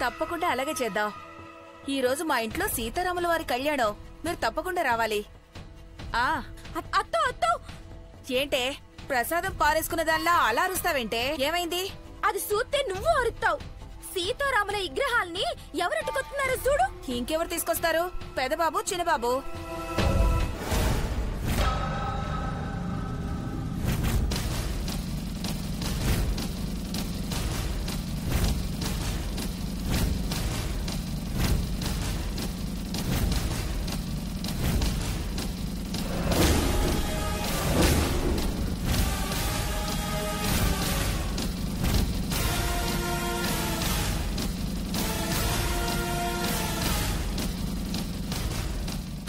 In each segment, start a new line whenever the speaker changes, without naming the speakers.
తప్పకుండా అలాగే చేద్దాం. ఈ రోజు మా ఇంట్లో సీతారాముల వారి కళ్యాణం, మీరు తప్పకుండా రావాలి.
అత్తో అత్తో,
ఏంటే ప్రసాదం పారేసుకున్న దానిలా అలా అరుస్తావేంటే? ఏమైంది?
అది చూస్తే నువ్వు అరుస్తావు. సీతారాముల విగ్రహాల్ని ఎవరెట్టుకొస్తున్నారో చూడు.
ఇంకెవరు తీసుకొస్తారు? పెదబాబు, చిన్నబాబు.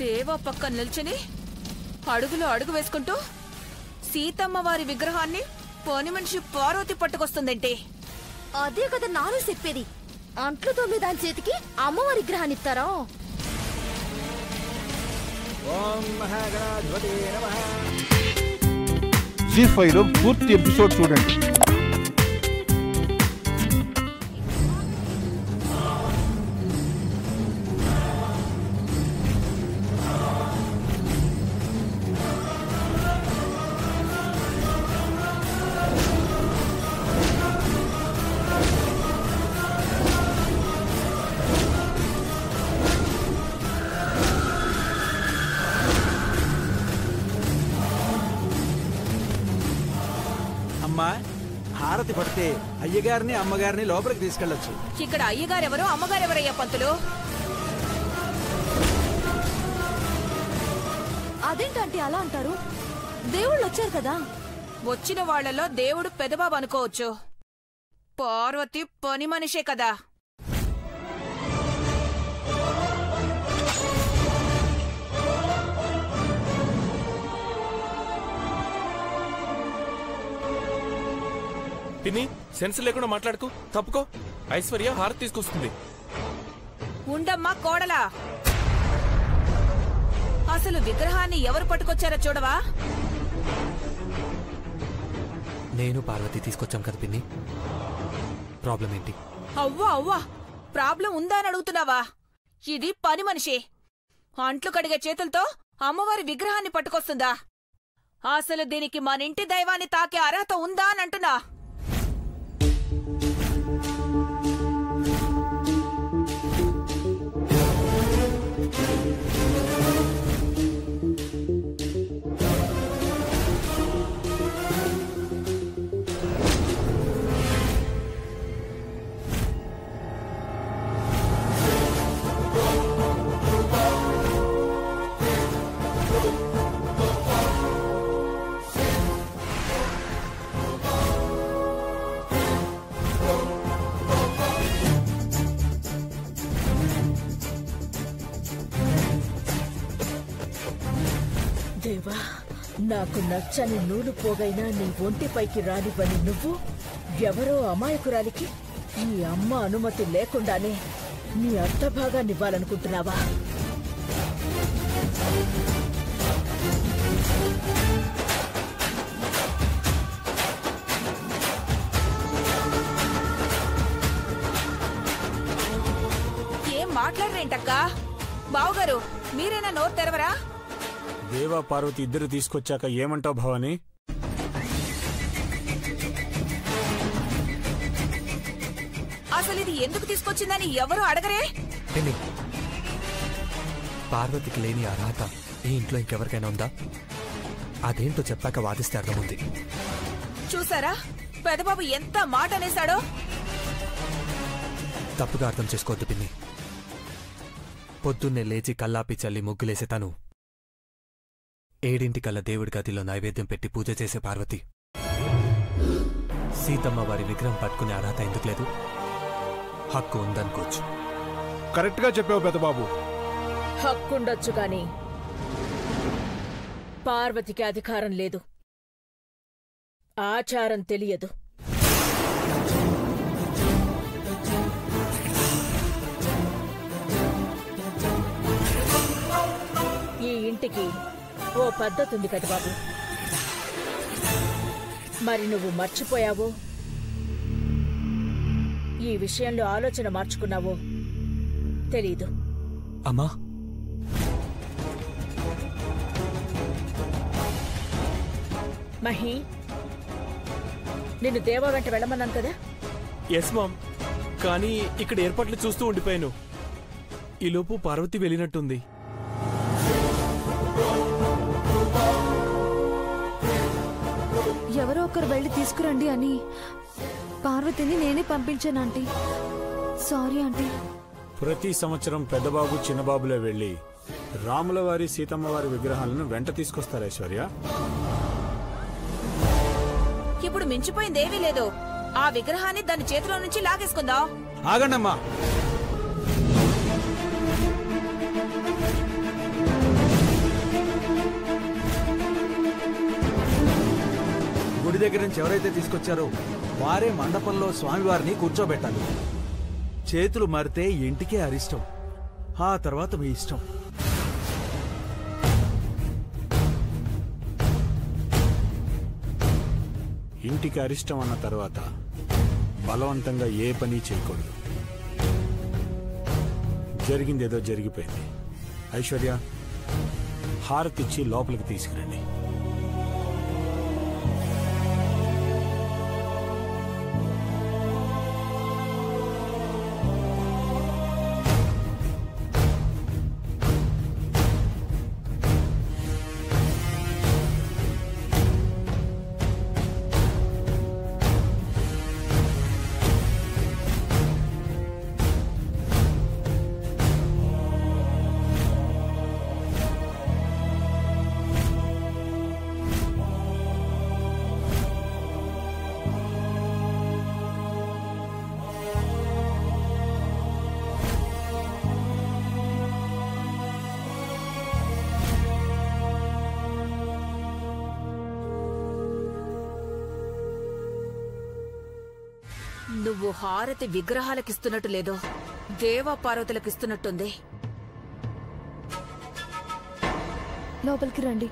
దేవా పక్క నిల్చుని అడుగులో అడుగు వేసుకుంటూ సీతమ్మ వారి విగ్రహాన్ని పని మనిషి పార్వతి పట్టుకొస్తుందంటే
అదే కదా నాను చెప్పేది. అంట్లు తోమేదాని చేతికి అమ్మవారి విగ్రహాన్ని ఇస్తారా?
జీ5 లో పూర్తి ఎపిసోడ్ చూడండి.
హారతి పడితే అయ్యగారిని అమ్మగారిని లోపలికి తీసుకెళ్లొచ్చు.
ఇక్కడ అయ్యగారెవరో అమ్మగారెవరయ్యా పంతులు?
అదేంటంటే అలా అంటారు? దేవుళ్ళు వచ్చారు కదా.
వచ్చిన వాళ్లలో దేవుడు పెదబాబు అనుకోవచ్చు, పార్వతి పని మనిషే కదా.
పిన్ని, సెన్స్ లేకుండా మాట్లాడుకో, తప్పుకో. ఐశ్వర్య హారతి తీసుకొస్తుంది.
ఉండమ్మా కోడలా, అసలు విగ్రహాన్ని ఎవరు పట్టుకొచ్చారో చూడవా?
నేను పార్వతి తీసుకొచ్చాం కదా పిన్ని, ప్రాబ్లం ఏంటి?
అవ్వా అవ్వా, ప్రాబ్లం ఉందా అని అడుగుతున్నావా? ఇది పని మనిషి అంట్లు కడిగే చేతులతో అమ్మవారి విగ్రహాన్ని పట్టుకొస్తుందా? అసలు దీనికి మనింటి దైవాన్ని తాకే అర్హత ఉందా అని అంటున్నా.
దేవా, నాకు నచ్చని నూలు పోగైనా నీ ఒంటిపైకి రానివ్వని నువ్వు ఎవరో అమాయకురాలికి నీ అమ్మ అనుమతి లేకుండానే నీ అర్థభాగాన్నివ్వాలనుకుంటున్నావా?
ఏం మాట్లాడరేంటక్కా? బావుగారు, మీరేనా నోరు తెరవరా?
దేవా పార్వతి ఇద్దరు తీసుకొచ్చాక ఏమంటావు భవాని?
అసలు ఇది ఎందుకు తీసుకొచ్చిందని ఎవరు అడగరే?
పార్వతికి లేని అర్హత ఈ ఇంట్లో ఇంకెవరికైనా ఉందా? అదేంటో చెప్పాక వాదిస్తే అర్థముంది.
చూసారా పెదబాబు ఎంత మాట అనేశాడో?
తప్పుగా అర్థం చేసుకోవద్దు పిన్ని. పొద్దున్నే లేచి కల్లాపి చల్లి ముగ్గులేసే తను 7 దేవుడి గదిలో నైవేద్యం పెట్టి పూజ చేసే పార్వతి సీతమ్మ వారి విగ్రహం పట్టుకునే అర్హత ఎందుకు లేదు? హక్కు ఉందనుకోవచ్చు.
కరెక్ట్ గా చెప్పావు పెదబాబు.
హక్కుండొచ్చు గాని పార్వతికి అధికారం లేదు, ఆచారం తెలియదు. ఈ ఇంటికి ఓ పద్ధతుంది కదా బాబు, మరి నువ్వు మర్చిపోయావో? ఈ విషయంలో ఆలోచన మార్చుకున్నావో తెలీదు.
అమ్మా,
మహి, నిన్ను దేవా వెంట వెళ్ళమన్నాను కదా.
ఎస్ మామ్, కానీ ఇక్కడ ఏర్పాట్లు చూస్తూ ఉండిపోయాను. ఈలోపు పార్వతి వెళ్ళినట్టుంది.
ఎవరో ఒకరు వెళ్ళి తీసుకురండి అని పార్వతిని నేనే పంపించాను ఆంటీ. Sorry aunty.
ప్రతి సంవత్సరం పెద్దబాబు చిన్నబాబులే వెళ్లి రాముల వారి సీతమ్మ వారి విగ్రహాలను వెంట తీసుకొస్తారు ఐశ్వర్య.
ఇప్పుడు మించిపోయిందేమీ లేదు. ఆ విగ్రహాన్ని దాని చేతిలో నుంచి లాగేసుకుందాం.
ఆగండమ్మా. గుడి దగ్గర నుంచి ఎవరైతే తీసుకొచ్చారో వారే మండపంలో స్వామివారిని కూర్చోబెట్టాలి. చేతులు మారితే ఇంటికే అరిష్టం. ఆ తర్వాత మీ ఇష్టం.
ఇంటికి అరిష్టం అన్న తర్వాత బలవంతంగా ఏ పని చేయకూడదు. జరిగిందేదో జరిగిపోయింది. ఐశ్వర్య, హారతిచ్చి లోపలికి తీసుకురండి.
నువ్వు హారతి విగ్రహాలకిస్తున్నట్టు లేదో దేవా పార్వతులకిస్తున్నట్టుంది.
లోపలికి రండి.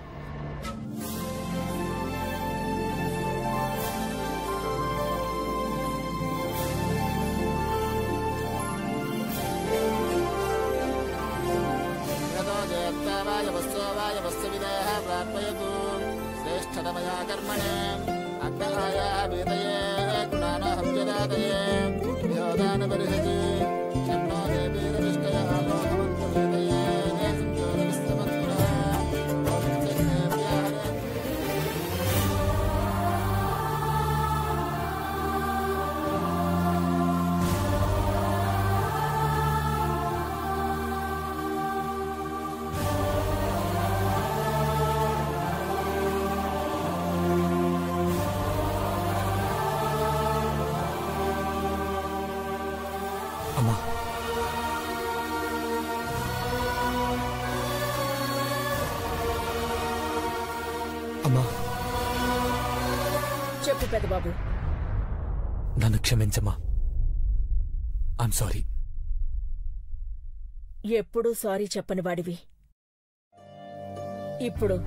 అమ్మా, అమ్మా,
చెప్పు పెద్దబాబు.
నన్ను క్షమించమ్మా. I'm sorry.
ఎప్పుడూ సారీ చెప్పని వాడివి ఇప్పుడు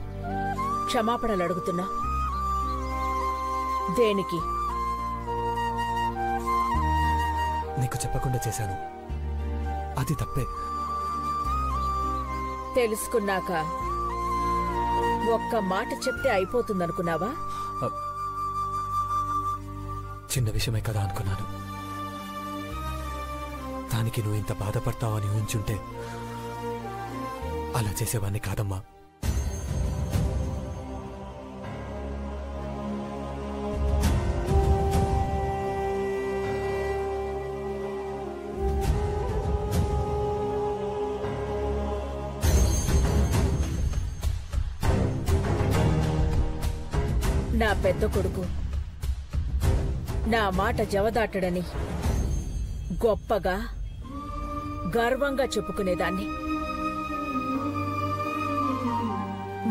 క్షమాపణలు అడుగుతున్నా. దేనికి?
నీకు చెప్పకుండా చేశాను, అది తప్పే.
తెలుసుకున్నాక ఒక్క మాట చెప్తే అయిపోతుందనుకున్నావా?
చిన్న విషయమే కదా అనుకున్నాను. దానికి నువ్వు ఇంత బాధపడతావని ఊహించుంటే అలా చేసేవాణ్ణి కాదమ్మా.
నా పెద్ద కొడుకు నా మాట జవదాటడని గొప్పగా గర్వంగా చెప్పుకునేదాన్ని.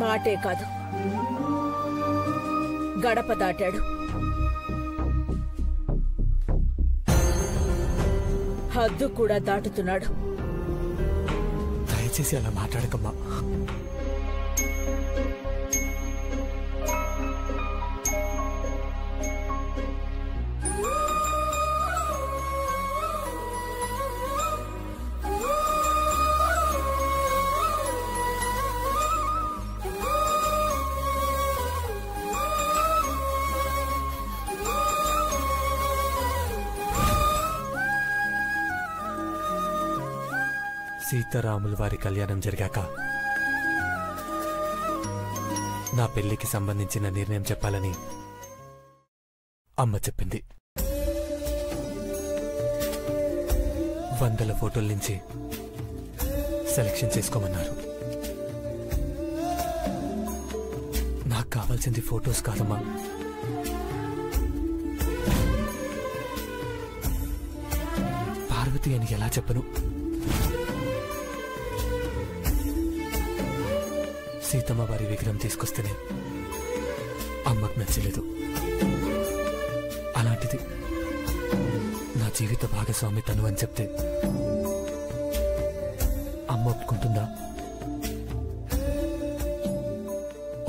మాటే కాదు, గడప దాటాడు. హద్దు కూడా దాటుతున్నాడు.
దయచేసి అలా మాట్లాడకమ్మా. సీతారాముల వారి కళ్యాణం జరిగాక నా పెళ్లికి సంబంధించిన నిర్ణయం చెప్పాలని అమ్మ చెప్పింది. 100 ఫోటోల నుంచి సెలెక్షన్ చేసుకోమన్నారు. నాకు కావాల్సింది ఫొటోస్ కాదమ్మా, పార్వతి అని ఎలా చెప్పను? సీతమ్మ వారి విగ్రహం తీసుకొస్తేనే అమ్మకు నచ్చలేదు. అలాంటిది నా జీవిత భాగస్వామి తను అని చెప్తే అమ్మ ఒప్పుకుంటుందా?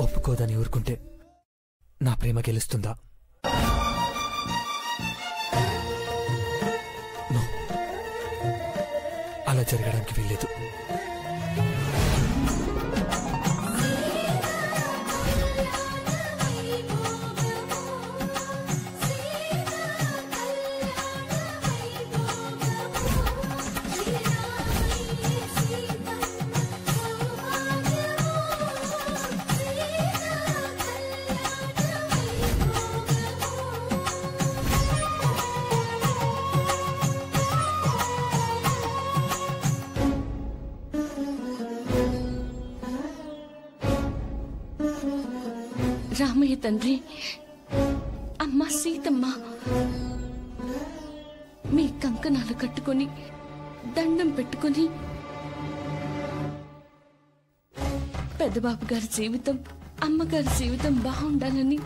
ఒప్పుకోదని ఊరుకుంటే నా ప్రేమ గెలుస్తుందా? అలా జరగడానికి వీల్లేదు.
రామయ్య తండ్రి, అమ్మ సీతమ్మ, మీ కంకణాలు కట్టుకొని దండం పెట్టుకొని పెద్దబాబు గారి జీవితం, అమ్మగారి జీవితం బాగుండాలని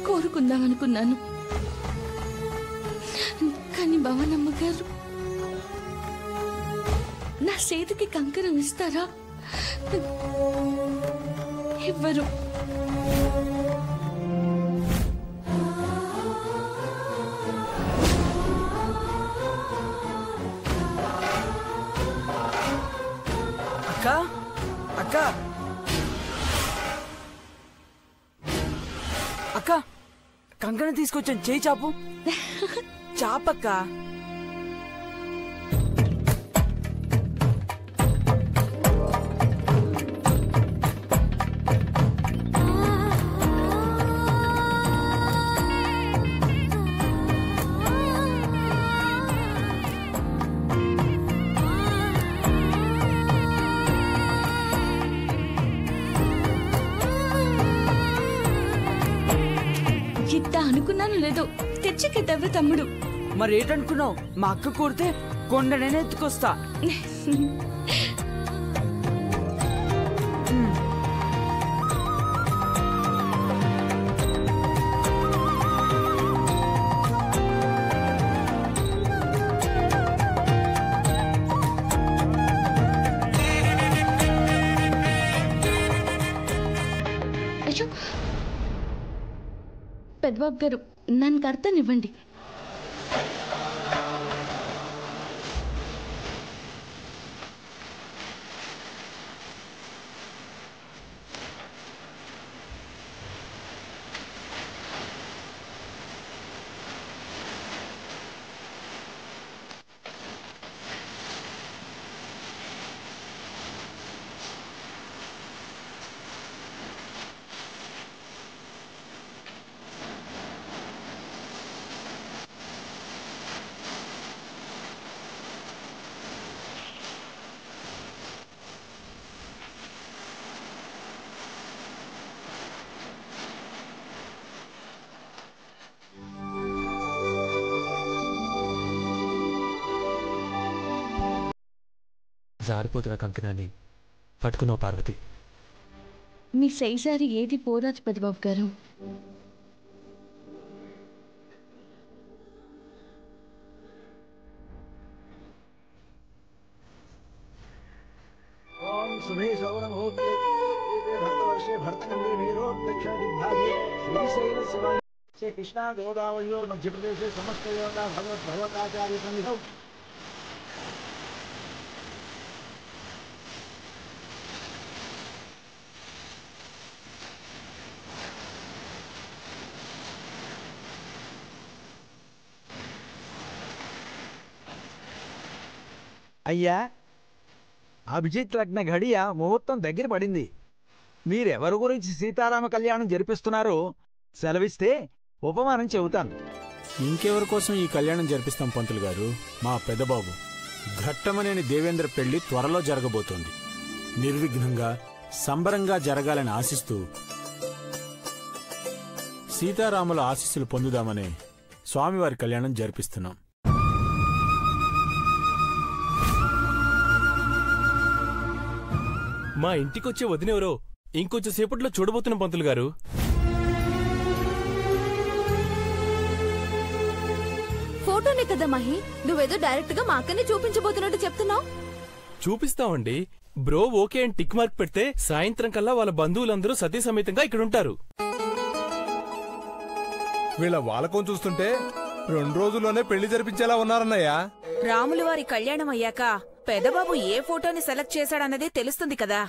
కోరుకుందామనుకున్నాను. కానీ భవనమ్మ గారు నా చేతికి కంకణం ఇస్తారా? ఇవ్వరు.
అక్క అక్క అక్క, కంకణం తీసుకొచ్చాను, చేయి చాపు. చాపక్క.
అనుకున్నాను లేదో తెచ్చికెట్టవే తమ్ముడు.
మరేటనుకున్నావు? మా అక్క కోరితే కొండనైనా ఎత్తుకొస్తా.
అయ్యో పెద్దబాబు గారు, నన్ను కర్తనివ్వండి.
జారిపోతున్న కంకణాన్ని పట్టుకున్నావు పార్వతి.
మీ సైజారి ఏది పోరాజు పెద్దబాబు గారు.
కృష్ణా గోదావరియో మధ్యప్రదేశే సమస్త భగవతాచార్య సన్నిధౌ అయ్యా, అభిజిత్ లగ్న ఘడియ ముహూర్తం దగ్గర పడింది. మీరెవరి గురించి సీతారామ కళ్యాణం జరిపిస్తున్నారో సెలవిస్తే ఉపమానం చెబుతాను.
ఇంకెవరి కోసం ఈ కళ్యాణం జరిపిస్తాం పంతులు గారు? మా పెద్దబాబు ఘట్టమనేని దేవేంద్ర పెళ్లి త్వరలో జరగబోతోంది. నిర్విఘ్నంగా సంబరంగా జరగాలని ఆశిస్తూ సీతారాముల ఆశీస్సులు పొందుదామనే స్వామివారి కళ్యాణం జరిపిస్తున్నాం.
మా ఇంటికొచ్చే వదినెవరో ఇంకొంచెం సేపట్లో చూడబోతున్న పంతులు గారు.
ఫోటోనే కదా మహి, నువ్వేదో డైరెక్ట్ గా మా అక్కనే చూపించబోతున్నట్టు చెప్తున్నావు.
చూపిస్తామండి. బ్రో ఓకే అని టిక్ మార్క్ పెడితే సాయంత్రం కల్లా వాళ్ళ బంధువులందరూ సతీ సమేతంగా ఇక్కడుంటారు.
వీళ్ళ వాలకం చూస్తుంటే 2 రోజుల్లోనే పెళ్లి జరిపించేలా ఉన్నారన్నయ్యా.
రాములు వారి కళ్యాణం అయ్యాక పెదబాబు ఏ ఫోటోని సెలెక్ట్ చేశాడన్నది తెలుస్తుంది కదా.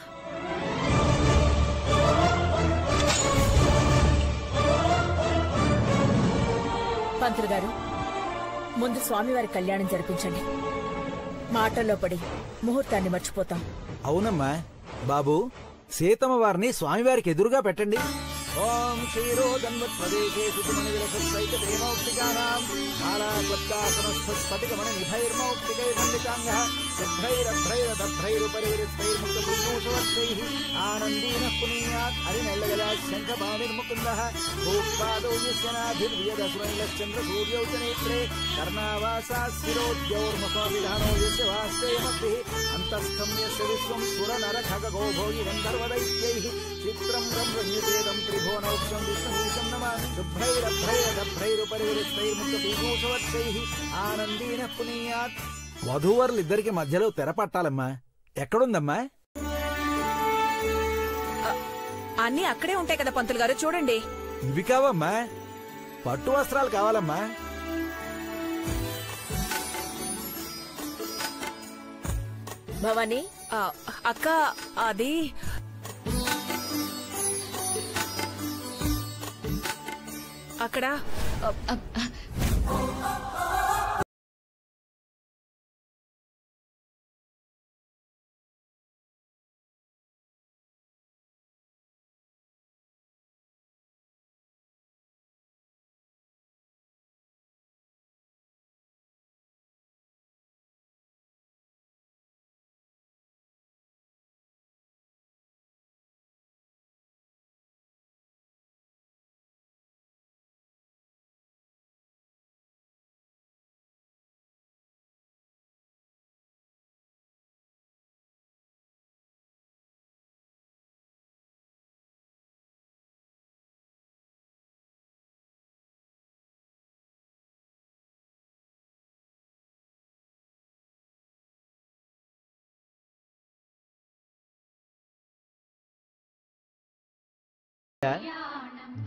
పంతులు గారు, ముందు స్వామివారి కళ్యాణం జరిపించండి. మాటల్లో పడి ముహూర్తాన్ని మర్చిపోతాం.
అవునమ్మా. బాబు, సీతమ్మ వారిని స్వామివారికి ఎదురుగా పెట్టండి. ఓం క్షీరోదన్వత్ప్రదేశే సుతుమనివిలసత్సైకదేమౌక్తికానాం మాలాక్లబ్దాసనస్థస్ఫటికమణి నిభైర్మౌక్తికైర్మల్లికాంగః సిద్ధైరభ్రైరదభ్రైరుపరివిరిత్రైర్ముక్తపుణ్యోషవత్సైః ఆనందీనః పునీయాత్ హరినెల్లగలాత్ శంఖపాణిర్ముకుందః భూపాదౌ యస్యనాభిర్వ్యదసురైలశ్చంద్రసూర్యౌ చ నేత్రే కర్ణావాసాశిరోద్యౌర్ముఖో విధానో యస్య వాస్తేయమద్భిః అంతస్థం యస్య విశ్వం సురనరఖగో భోగి గంధర్వదైత్యైః చిత్రం బ్రహ్మణ్యతేదం త్రిభువనౌక్షం విష్ణుమీశం నమామి శుభ్రైరభ్రైరదభ్రైరుపరివిరిత్రైర్ముక్తపీఠోషవత్సైః ఆనందీనః పునీయాత్. వధూవరులిద్దరికి మధ్యలో తెర పట్టాలమ్మా. ఎక్కడుందమ్మా?
అన్నీ అక్కడే ఉంటాయి కదా పంతులు గారు, చూడండి.
ఇవి కావమ్మా, పట్టు వస్త్రాలు కావాలమ్మా.
భవానీ,
అక్క, అది అక్కడ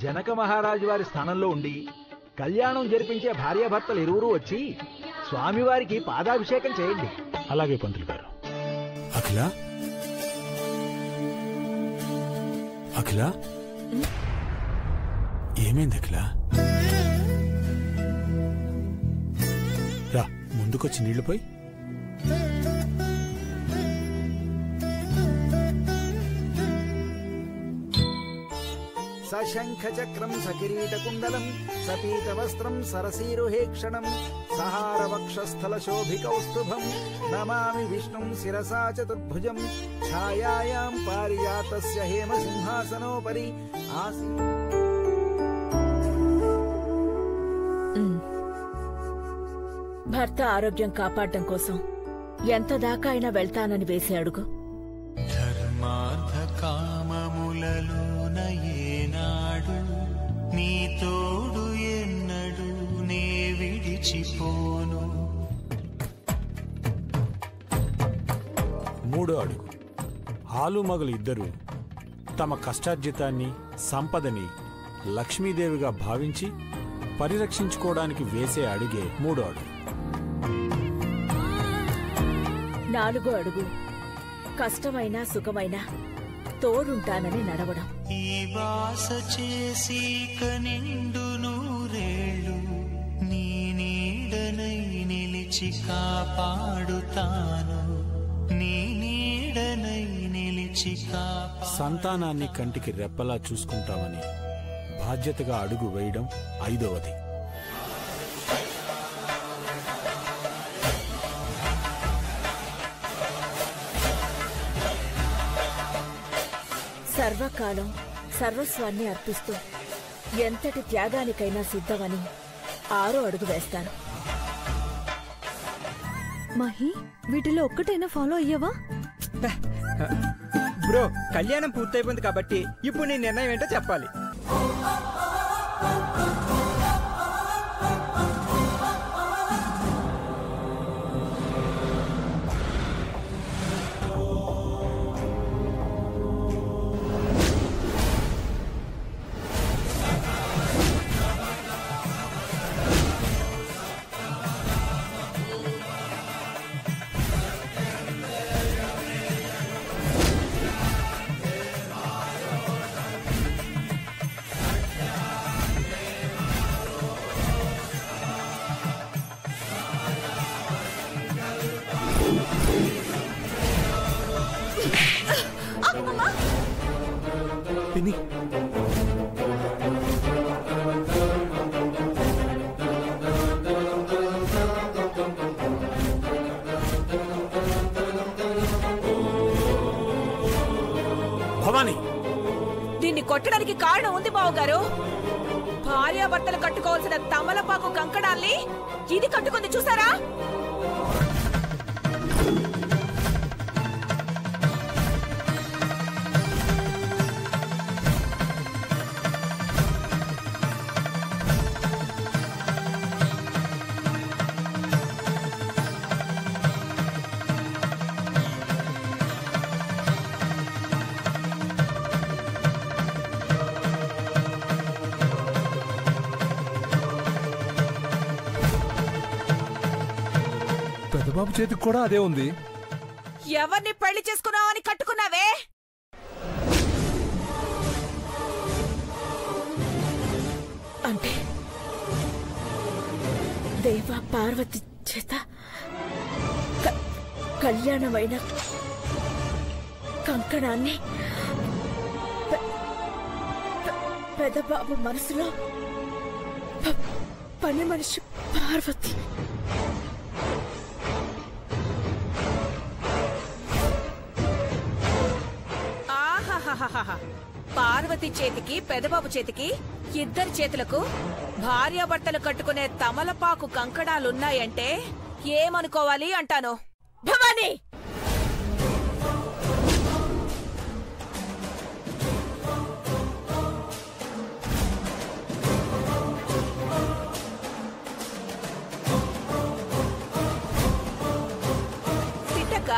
జనక మహారాజు వారి స్థానంలో ఉండి కళ్యాణం జరిపించే భార్యాభర్తలు ఇరువురు వచ్చి స్వామివారికి పాదాభిషేకం చేయండి.
అలాగే పంతులు గారు. అఖిల, అఖిల, ఏమైంది అఖిల? రా, ముందుకొచ్చి నీళ్లు పోయి.
సశంఖచక్రం సకిరీటకుండలం సపీతవస్త్రం సరసీరుహేక్షణం సహారవక్షస్థలశోభికౌస్తుభం నమామి విష్ణుం శిరసా చతుర్భుజం ఛాయాయాం పారిజాతస్య హేమసింహాసనోపరి ఆసీ.
భర్త ఆరోగ్యం కాపాడటం కోసం ఎంత దాకా అయినా వెళ్తానని వేసే అడుగు.
ధర్మార్థ కామములలోన ఏనాడు నీ తోడు ఎన్నడు నే విడిచిపోను.
3వ అడుగు. ఆలుమగలు ఇద్దరు తమ కష్టార్జితాన్ని, సంపదని లక్ష్మీదేవిగా భావించి పరిరక్షించుకోవడానికి వేసే అడుగే 3వ అడుగు.
4వ అడుగు. కష్టమైనా సుఖమైనా తోడుంటానని నడవడం.
ఈ వాస చేసి కనిండు నూరేళ్ళు నీ నీడనై నిలిచి నిలిచి కాపాడుతాను నీ నీడనై నిలిచి
సంతానాన్ని కంటికి రెప్పలా చూసుకుంటామని బాధ్యతగా అడుగు వేయడం 5వది.
సర్వకాలం సర్వస్వాన్ని అర్పిస్తూ ఎంతటి త్యాగానికైనా సిద్ధమని 6వ అడుగు వేస్తాను.
మహి, వీటిలో ఒక్కటైనా ఫాలో అయ్యావా?
బ్రో, కళ్యాణం పూర్తయిపోయింది కాబట్టి ఇప్పుడు నీ నిర్ణయం ఏంటో చెప్పాలి.
పిన్ని,
భవానీ,
దీన్ని కొట్టడానికి కారణం ఉంది బావగారు. భార్యాభర్తలు కట్టుకోవాల్సిన తమలపాకు కంకణాల్ని ఇది కట్టుకుంది, చూసారా?
పెద్దబాబు చేతికి కూడా అదే ఉంది.
ఎవరిని పెళ్లి చేసుకున్నావని కట్టుకున్నావే?
అంటే దేవ పార్వతి చేత కళ్యాణమైన కంకణాన్ని పెద్దబాబు మనసులో పని మనిషి పార్వతి
పార్వతి చేతికి పెదబాబు చేతికి ఇద్దరి చేతులకు భార్యాభర్తలు కట్టుకునే తమలపాకు కంకణాలున్నాయంటే ఏమనుకోవాలి అంటాను. భవానీ, తిట్టక్క,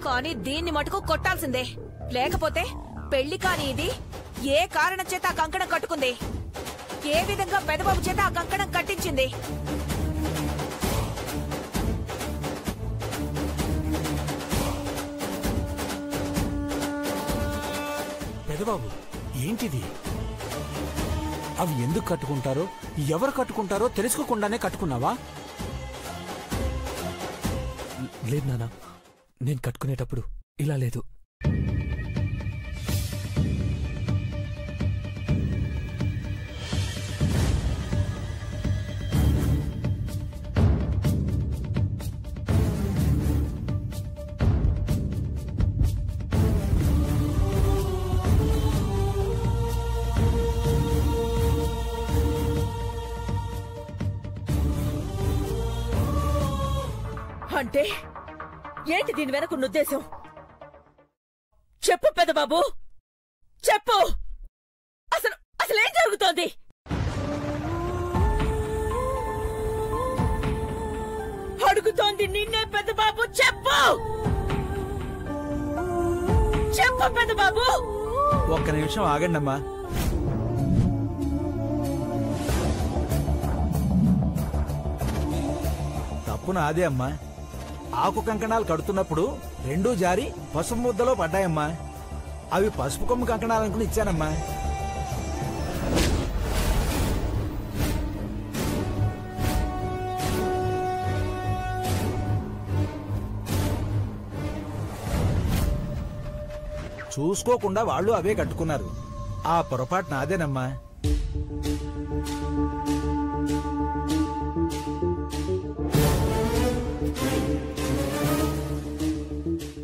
కానీ దీన్ని మటుకు కొట్టాల్సిందే. లేకపోతే పెళ్లి కాని ఇది ఏ కారణం చేత ఆ కంకణం కట్టుకుంది? ఏ విధంగా పెదబాబు చేత ఆ కంకణం కట్టించింది?
పెదబాబు, ఏంటిది? అవి ఎందుకు కట్టుకుంటారో, ఎవరు కట్టుకుంటారో తెలుసుకోకుండానే కట్టుకున్నావా?
లేదు నాన్న, నేను కట్టుకునేటప్పుడు ఇలా లేదు.
అంటే ఏంటి దీని వెనకున్న ఉద్దేశం? చెప్పు పెద్దబాబు, చెప్పు. అసలేం జరుగుతోంది? అడుగుతోంది నిన్నే పెద్దబాబు, చెప్పు. చెప్పు పెద్దబాబు.
ఒక్క నిమిషం ఆగండమ్మా. తప్పు నాదే అమ్మా. ఆకు కంకణాలు కడుతున్నప్పుడు రెండూ జారి పసుపు ముద్దలో పడ్డాయమ్మా. అవి పసుపు కొమ్ము కంకణాలనుకుని ఇచ్చానమ్మా.
చూసుకోకుండా వాళ్ళు అవే కట్టుకున్నారు. ఆ పొరపాటు నాదేనమ్మా.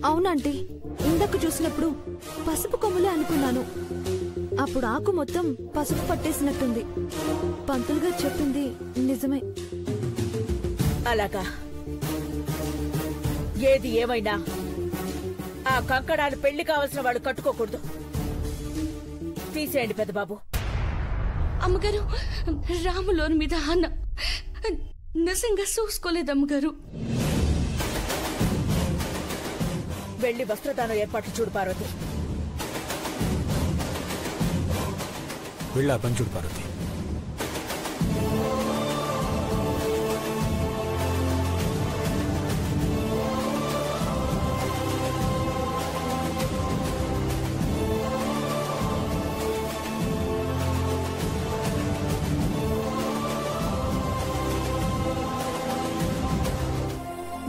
అవునంటీ, ఇందాక చూసినప్పుడు పసుపు కొమ్ములే అనుకున్నాను. అప్పుడు ఆకు మొత్తం పసుపు పట్టేసినట్టుంది. పంతులు గారు చెప్పింది నిజమే.
అలాగా? ఏది ఏమైనా ఆ కంకణాలు పెళ్లి కావలసిన వాడు కట్టుకోకూడదు. తీసేయండి పెద్దబాబు.
అమ్మగారు, రాములోని మీద అన్న నిజంగా చూసుకోలేదు అమ్మగారు.
వెళ్లి వస్త్రదానం ఏర్పాట్లు చూడు పార్వతి.
వెళ్ళా పని చూడు పార్వతి.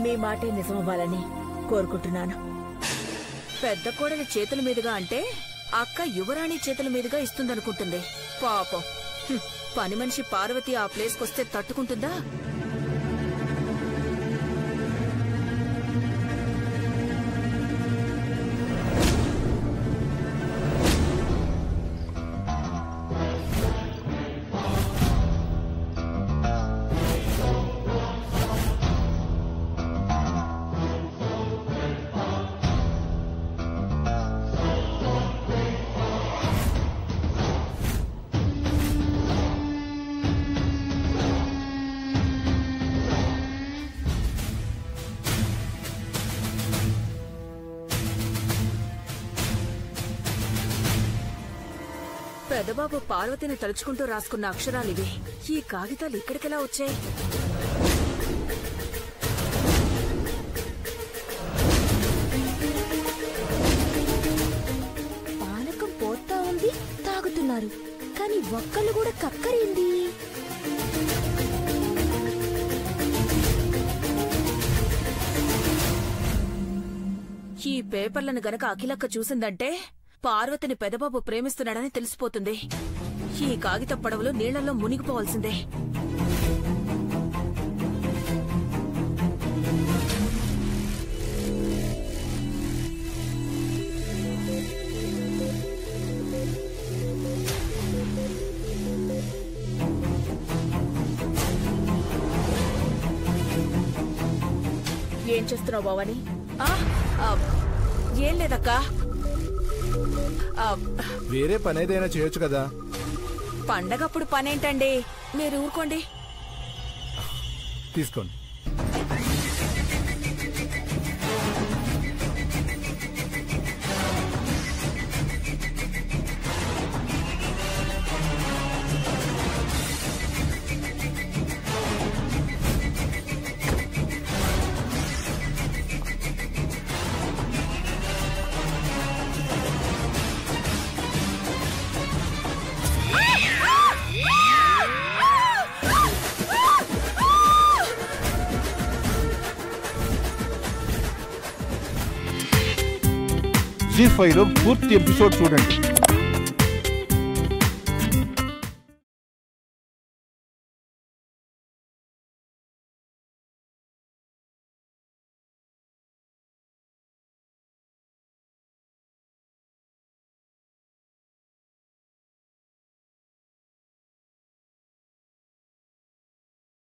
మీ మాటే నిజమవ్వాలని కోరుకుంటున్నాను.
పెద్ద కోడలి చేతుల మీదుగా అంటే అక్క యువరాణి చేతుల మీదుగా ఇస్తుందనుకుంటుంది. పాపం పని మనిషి పార్వతి ఆ ప్లేస్కొస్తే తట్టుకుంటుందా? పెదబాబు పార్వతిని తలుచుకుంటూ రాసుకున్న అక్షరాలివి. ఈ కాగితాలు ఇక్కడికెలా వచ్చాయి?
పానకం పోతా ఉంది, తాగుతున్నారు. కానీ ఒక్కళ్ళు కూడా కక్కరింది.
ఈ పేపర్లను గనక అఖిలక్క చూసిందంటే పార్వతిని పెదబాబు ప్రేమిస్తున్నాడని తెలిసిపోతుంది. ఈ కాగిత పడవలు నీళ్లలో మునిగిపోవాల్సిందే.
ఏం చేస్తున్నావు భవాని?
ఏం లేదక్కా.
వేరే పని ఏదైనా చేయొచ్చు కదా.
పండగప్పుడు పనేంటండి, మీరు ఊరుకోండి.
తీసుకోండి.
జీ5లో పూర్తి ఎపిసోడ్ చూడండి.